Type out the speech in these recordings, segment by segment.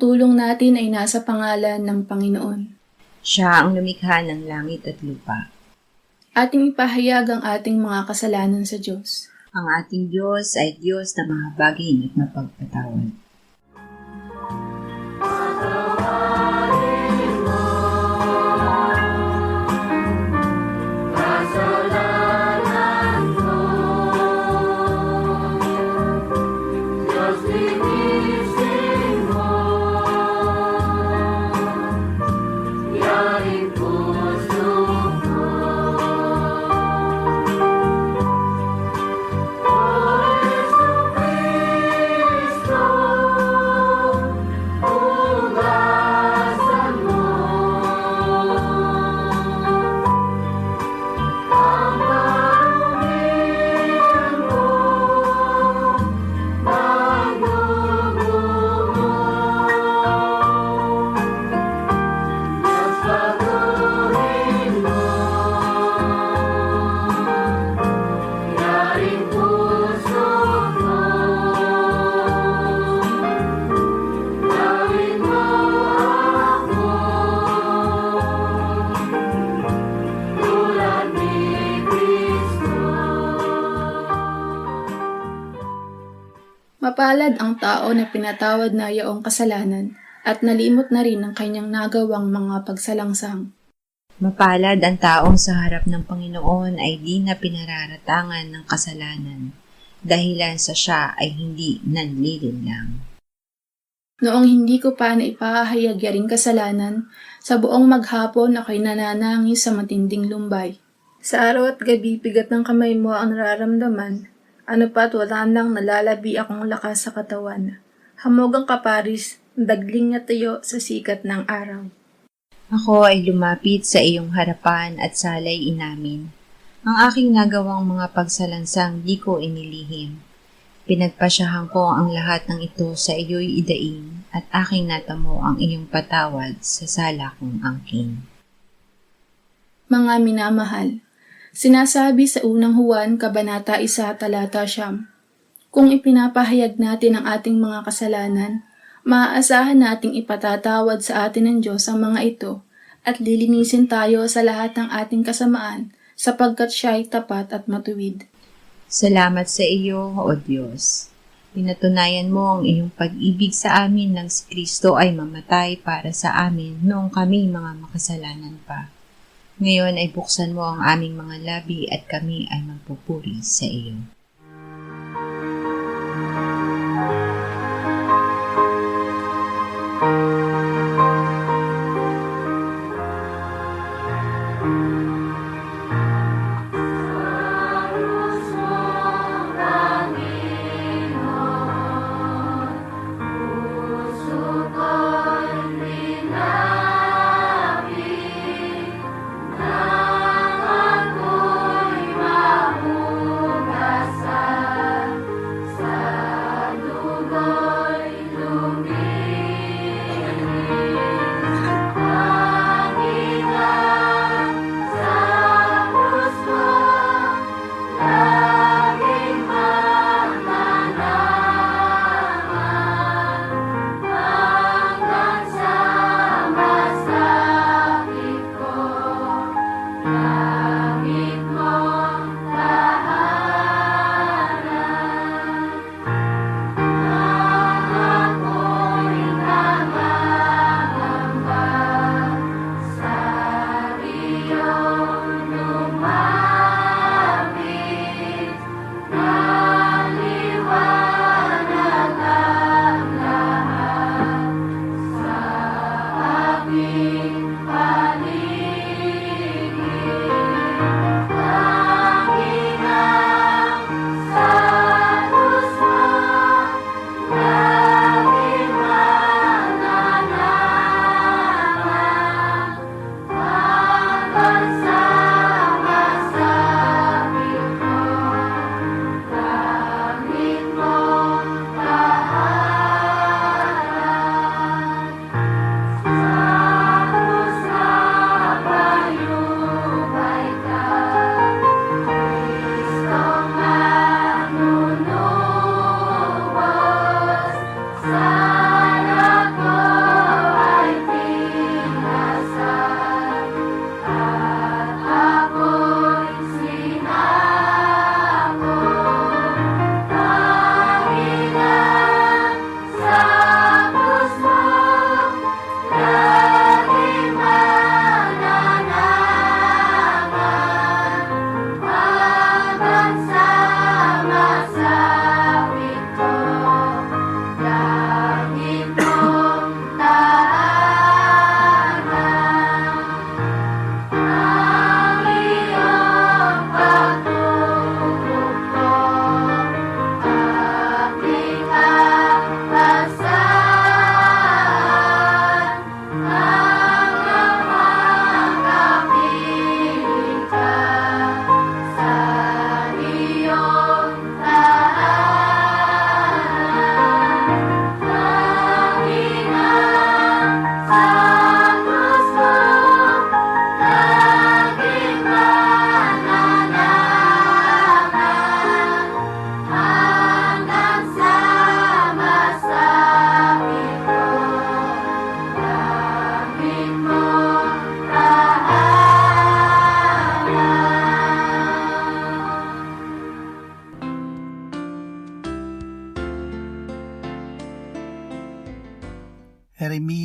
tulong natin ay nasa pangalan ng Panginoon. Siya ang lumikha ng langit at lupa. Ating ipahayag ang ating mga kasalanan sa Diyos. Ang ating Diyos ay Diyos na mahabagin at mapagpatawad. Mapalad ang tao na pinatawad na yaong kasalanan at nalimot na rin ang kanyang nagawang mga pagsalangsang. Mapalad ang taong sa harap ng Panginoon ay di na pinararatangan ng kasalanan, dahilan sa siya ay hindi nanlilinlang. Noong hindi ko pa naipahayag yaring kasalanan, sa buong maghapon ako'y nananangis sa matinding lumbay. Sa araw at gabi, bigat ng kamay mo ang nararamdaman. Ano pa't wala nang nalalabi akong lakas sa katawan. Hamog ang kaparis, dagling na tayo sa sikat ng araw. Ako ay lumapit sa iyong harapan at salay inamin. Ang aking nagawang mga pagsalansang di ko inilihim. Pinagpasyahan ko ang lahat ng ito sa iyo'y idaing at aking natamo ang iyong patawad sa sala kong angkin. Mga minamahal, sinasabi sa unang Juan, Kabanata 1, Talata 9, kung ipinapahayag natin ang ating mga kasalanan, maaasahan nating ipatatawad sa atin ng Diyos ang mga ito at lilinisin tayo sa lahat ng ating kasamaan sapagkat siya ay tapat at matuwid. Salamat sa iyo, O Diyos. Pinatunayan mo ang iyong pag-ibig sa amin nang si Kristo ay mamatay para sa amin noong kami mga makasalanan pa. Ngayon ay buksan mo ang aming mga labi at kami ay magpupuri sa iyo.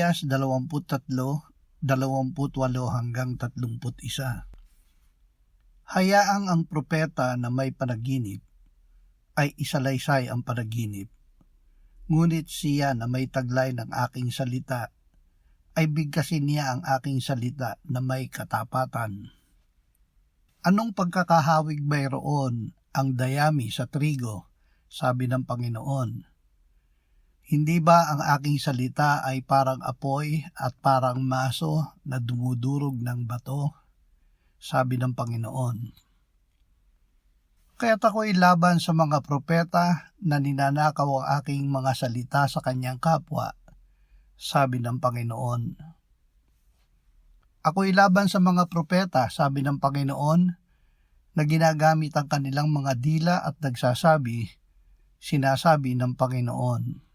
Jeremias 23:28-31. Hayaang ang propeta na may panaginip ay isalaysay ang panaginip, ngunit siya na may taglay ng aking salita ay bigkasin niya ang aking salita na may katapatan. Anong pagkakahawig mayroon ang dayami sa trigo, sabi ng Panginoon? Hindi ba ang aking salita ay parang apoy at parang maso na dumudurog ng bato? Sabi ng Panginoon. Kaya't ako'y laban sa mga propeta na ninanakaw ang aking mga salita sa kanyang kapwa, sabi ng Panginoon. Ako'y laban sa mga propeta, sabi ng Panginoon, na ginagamit ang kanilang mga dila at sinasabi ng Panginoon.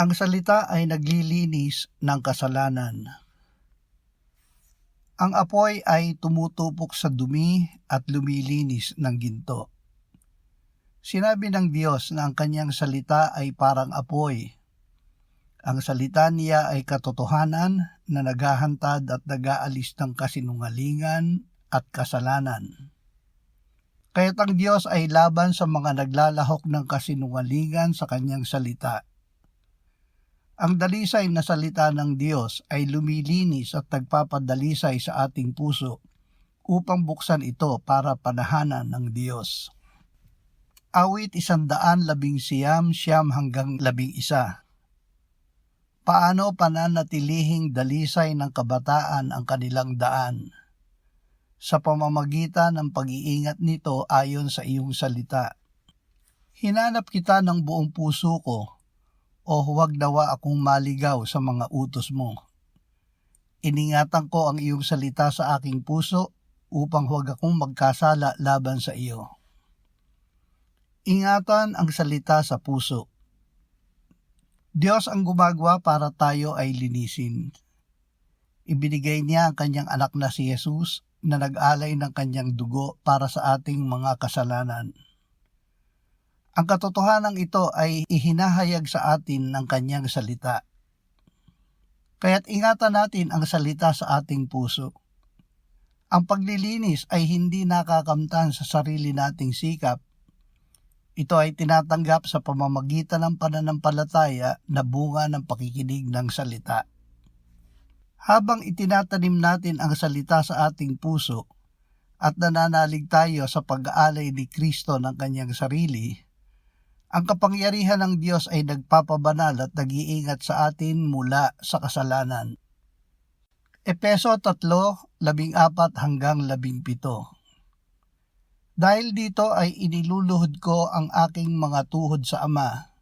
Ang salita ay naglilinis ng kasalanan. Ang apoy ay tumutupok sa dumi at lumilinis ng ginto. Sinabi ng Diyos na ang kanyang salita ay parang apoy. Ang salita niya ay katotohanan na naghahantad at nag-aalis ng kasinungalingan at kasalanan. Kaya't ang Diyos ay laban sa mga naglalahok ng kasinungalingan sa kanyang salita. Ang dalisay na salita ng Diyos ay lumilinis at nagpapadalisay sa ating puso upang buksan ito para panahanan ng Diyos. Awit 119:11. Paano pananatilihing dalisay ng kabataan ang kanilang daan? Sa pamamagitan ng pag-iingat nito ayon sa iyong salita. Hinanap kita ng buong puso ko, o huwag nawa akong maligaw sa mga utos mo. Iningatan ko ang iyong salita sa aking puso upang huwag akong magkasala laban sa iyo. Ingatan ang salita sa puso. Diyos ang gumagawa para tayo ay linisin. Ibinigay niya ang kanyang anak na si Jesus na nag-alay ng kanyang dugo para sa ating mga kasalanan. Ang katotohanan ito ay ihinahayag sa atin ng kanyang salita. Kaya't ingatan natin ang salita sa ating puso. Ang paglilinis ay hindi nakakamtan sa sarili nating sikap. Ito ay tinatanggap sa pamamagitan ng pananampalataya na bunga ng pakikinig ng salita. Habang itinatanim natin ang salita sa ating puso at nananalig tayo sa pag-aalay ni Kristo ng kanyang sarili, ang kapangyarihan ng Diyos ay nagpapabanal at nag-iingat sa atin mula sa kasalanan. Efeso 3:14-17. Dahil dito ay iniluluhod ko ang aking mga tuhod sa Ama,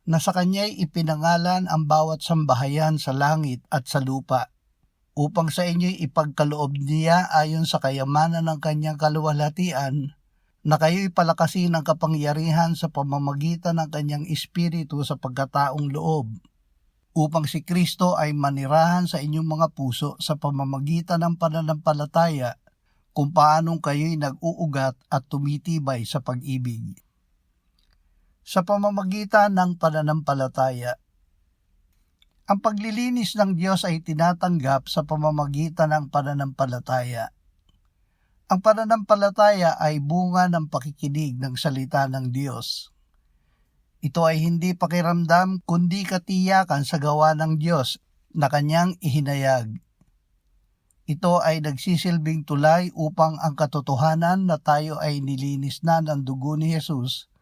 na sa Kanya'y ipinangalan ang bawat sambahayan sa langit at sa lupa, upang sa inyo'y ipagkaloob niya ayon sa kayamanan ng Kanyang kaluwalhatian, na kayo'y palakasin ng kapangyarihan sa pamamagitan ng kanyang espiritu sa pagkataong loob, upang si Kristo ay manirahan sa inyong mga puso sa pamamagitan ng pananampalataya, kung paanong kayo'y nag-uugat at tumitibay sa pag-ibig. Sa pamamagitan ng pananampalataya, ang paglilinis ng Diyos ay tinatanggap sa pamamagitan ng pananampalataya. Ang pananampalataya ay bunga ng pakikinig ng salita ng Diyos. Ito ay hindi pakiramdam kundi katiyakan sa gawa ng Diyos na kanyang ihinayag. Ito ay nagsisilbing tulay upang ang katotohanan na tayo ay nilinis na ng dugo ni Jesus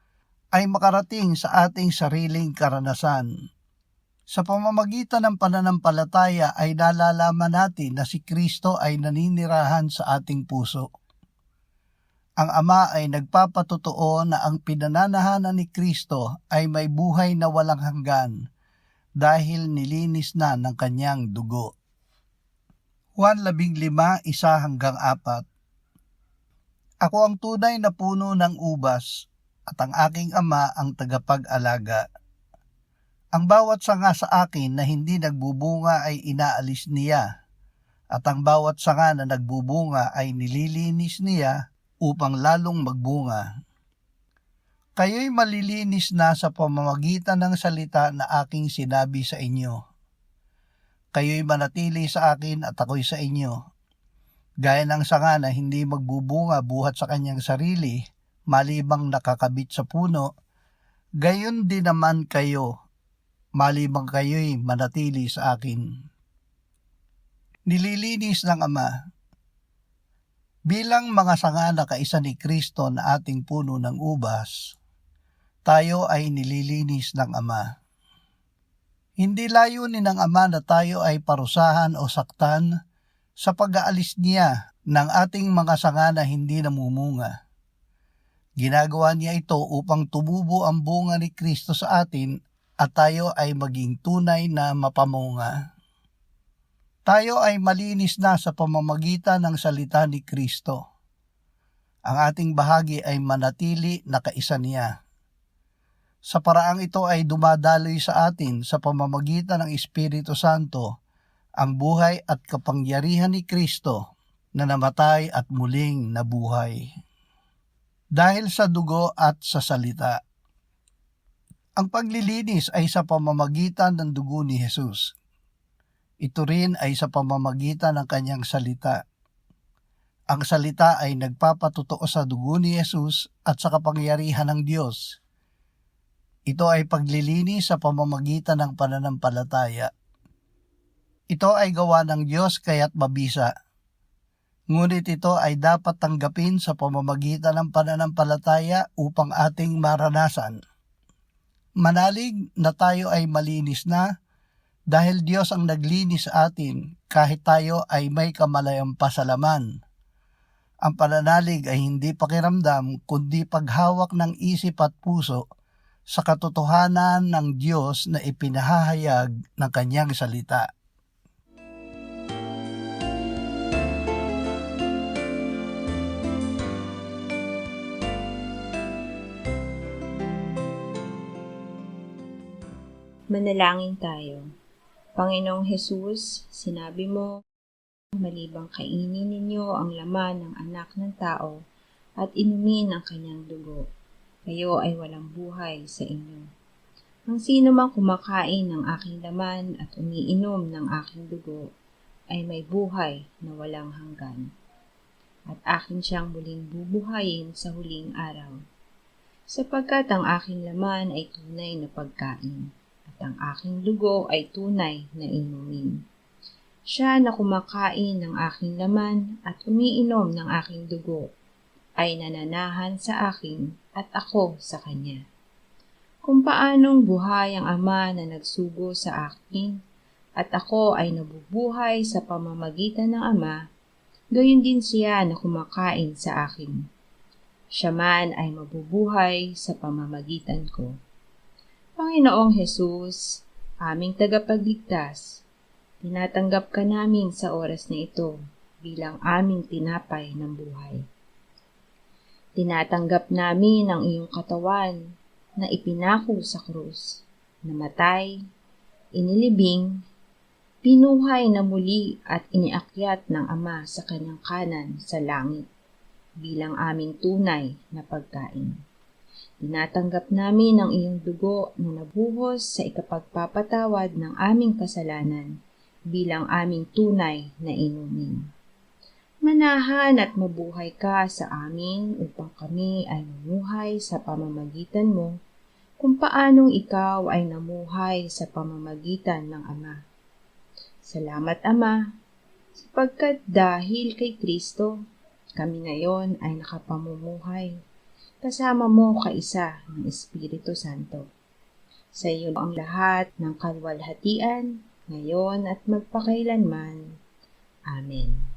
ay makarating sa ating sariling karanasan. Sa pamamagitan ng pananampalataya ay nalalaman natin na si Kristo ay naninirahan sa ating puso. Ang Ama ay nagpapatotoo na ang pinananahanan ni Kristo ay may buhay na walang hanggan dahil nilinis na ng kanyang dugo. Juan 15:1-4. Ako ang tunay na puno ng ubas at ang aking Ama ang tagapag-alaga. Ang bawat sanga sa akin na hindi nagbubunga ay inaalis niya, at ang bawat sanga na nagbubunga ay nililinis niya upang lalong magbunga. Kayo'y malilinis na sa pamamagitan ng salita na aking sinabi sa inyo. Kayo'y manatili sa akin at ako'y sa inyo. Gaya ng sanga na hindi magbubunga buhat sa kanyang sarili, malibang nakakabit sa puno, gayon din naman kayo, malibang kayo'y manatili sa akin. Nililinis ng Ama. Bilang mga sanga na kaisa ni Kristo na ating puno ng ubas, tayo ay nililinis ng Ama. Hindi layunin ng Ama na tayo ay parusahan o saktan sa pag-aalis niya ng ating mga sanga na hindi namumunga. Ginagawa niya ito upang tumubo ang bunga ni Kristo sa atin at tayo ay maging tunay na mapamunga. Tayo ay malinis na sa pamamagitan ng salita ni Kristo. Ang ating bahagi ay manatili na kaisa niya. Sa paraang ito ay dumadaloy sa atin sa pamamagitan ng Espiritu Santo ang buhay at kapangyarihan ni Kristo na namatay at muling nabuhay. Dahil sa dugo at sa salita. Ang paglilinis ay sa pamamagitan ng dugo ni Jesus. Ito rin ay sa pamamagitan ng kanyang salita. Ang salita ay nagpapatotoo sa dugo ni Jesus at sa kapangyarihan ng Diyos. Ito ay paglilinis sa pamamagitan ng pananampalataya. Ito ay gawa ng Diyos kaya't mabisa. Ngunit ito ay dapat tanggapin sa pamamagitan ng pananampalataya upang ating maranasan. Manalig na tayo ay malinis na dahil Diyos ang naglinis sa atin kahit tayo ay may kamalayang pasalaman. Ang pananalig ay hindi pakiramdam kundi paghawak ng isip at puso sa katotohanan ng Diyos na ipinahahayag ng kanyang salita. Manalangin tayo. Panginoong Hesus, sinabi mo, malibang kainin ninyo ang laman ng anak ng tao at inumin ang kanyang dugo, kayo ay walang buhay sa inyo. Ang sino mang kumakain ng aking laman at umiinom ng aking dugo ay may buhay na walang hanggan, at akin siyang muling bubuhayin sa huling araw. Sapagkat ang aking laman ay tunay na pagkain, at ang aking dugo ay tunay na inumin. Siya na kumakain ng aking laman at umiinom ng aking dugo ay nananahan sa akin at ako sa kanya. Kung paanong buhay ang Ama na nagsugo sa akin at ako ay nabubuhay sa pamamagitan ng Ama, gayon din siya na kumakain sa akin. Siya man ay mabubuhay sa pamamagitan ko. Panginoong Hesus, aming tagapagligtas, tinatanggap ka namin sa oras na ito bilang aming tinapay ng buhay. Tinatanggap namin ang iyong katawan na ipinako sa krus, namatay, inilibing, pinuhay na muli at iniakyat ng Ama sa kanyang kanan sa langit bilang aming tunay na pagkain. Tinatanggap namin ang iyong dugo na nabuhos sa ikapagpapatawad ng aming kasalanan bilang aming tunay na inumin. Manahan at mabuhay ka sa amin upang kami ay mamuhay sa pamamagitan mo kung paanong ikaw ay namuhay sa pamamagitan ng Ama. Salamat, Ama, sapagkat dahil kay Kristo, kami ngayon ay nakapamumuhay. Kasama mo kaisa ng Espiritu Santo. Sa iyo ang lahat ng kalwalhatian, ngayon at magpakailanman. Amen.